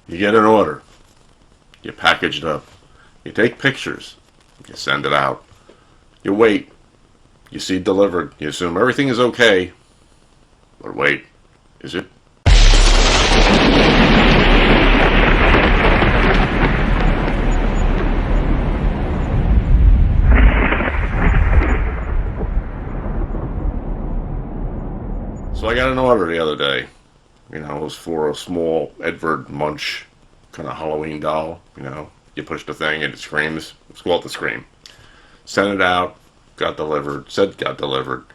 You get an order. You package it up. You take pictures. You send it out. You wait. You see delivered. You assume everything is okay. But wait, is it? So I got an order the other day. It was for a small Edvard Munch kind of Halloween doll. You push the thing and it screams. Let's call it the Scream. Sent it out, got delivered, said got delivered.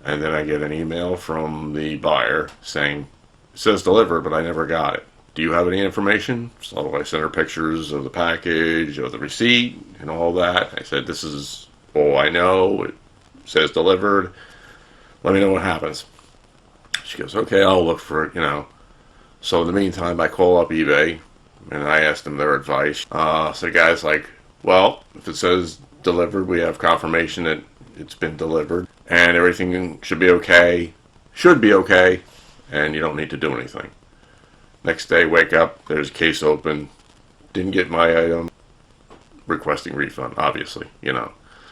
And then I get an email from the buyer saying, it says delivered, but I never got it. Do you have any information? So I sent her pictures of the package, of the receipt, and all that. I said, this is all I know. It says delivered. Let me know what happens. She goes, okay, I'll look for it. So in the meantime, I call up eBay, and I asked them their advice. So the guy's like, well, if it says delivered, we have confirmation that it's been delivered, and everything should be okay, and you don't need to do anything. Next day, wake up, there's a case open, didn't get my item, requesting refund, obviously,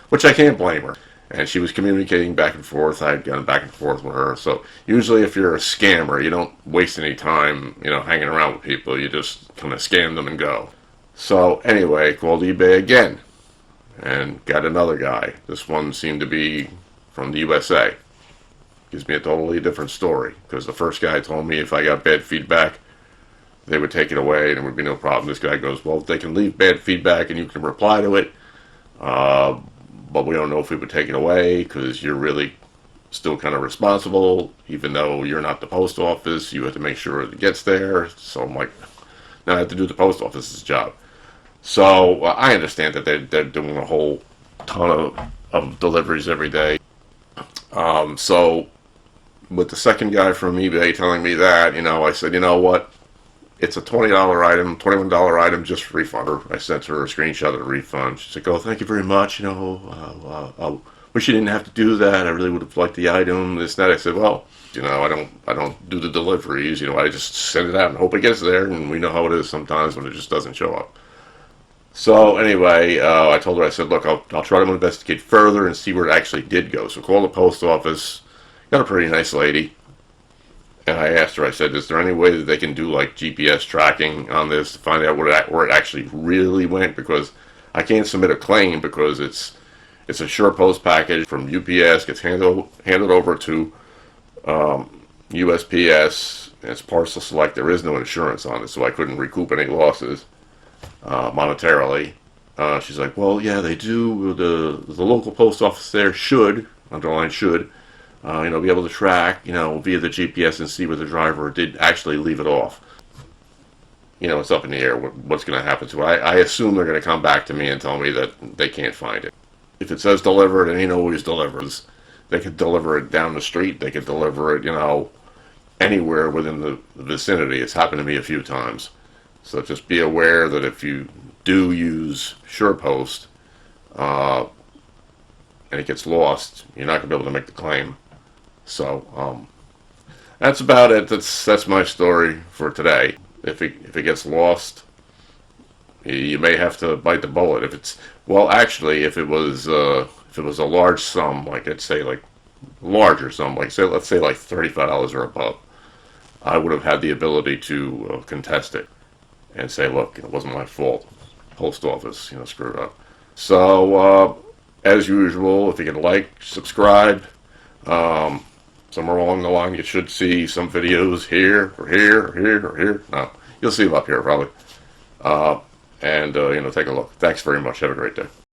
which I can't blame her. And she was communicating back and forth. I had gone back and forth with her. So usually if you're a scammer, you don't waste any time, hanging around with people. You just kind of scam them and go. So anyway, called eBay again and got another guy. This one seemed to be from the USA. Gives me a totally different story, because the first guy told me if I got bad feedback, they would take it away and there would be no problem. This guy goes, well, they can leave bad feedback and you can reply to it. But we don't know if we would take it away because you're really still kind of responsible, even though you're not the post office. You have to make sure it gets there. So I'm like, now I have to do the post office's job. So I understand that they're doing a whole ton of deliveries every day. So with the second guy from eBay telling me that, I said, you know what? It's a $20 item, $21 item, just refund her. I sent her a screenshot of the refund. She's like, oh, thank you very much. I wish you didn't have to do that. I really would have liked the item, this, that. I said, well, I don't do the deliveries. I just send it out and hope it gets there. And we know how it is sometimes when it just doesn't show up. So anyway, I told her, I said, look, I'll try to investigate further and see where it actually did go. So call the post office. Got a pretty nice lady. And I asked her, I said, is there any way that they can do like GPS tracking on this to find out where it actually really went? Because I can't submit a claim because it's a SurePost package from UPS, gets handed over to USPS, and it's parcel select. There is no insurance on it, so I couldn't recoup any losses monetarily. She's like, well, yeah, they do. The local post office there should, underline should, be able to track, via the GPS and see where the driver did actually leave it off. It's up in the air what's going to happen to it. I assume they're going to come back to me and tell me that they can't find it. If it says delivered, and always delivers, they could deliver it down the street. They could deliver it, anywhere within the vicinity. It's happened to me a few times. So just be aware that if you do use SurePost and it gets lost, you're not going to be able to make the claim. So that's about it. That's my story for today. If it gets lost, you may have to bite the bullet. If it was a large sum, like let's say like larger sum, let's say like $35 or above, I would have had the ability to contest it and say, look, it wasn't my fault. Post office, screwed up. So as usual, if you can like, subscribe. Somewhere along the line, you should see some videos here, or here, or here, or here. No, you'll see them up here, probably. And take a look. Thanks very much. Have a great day.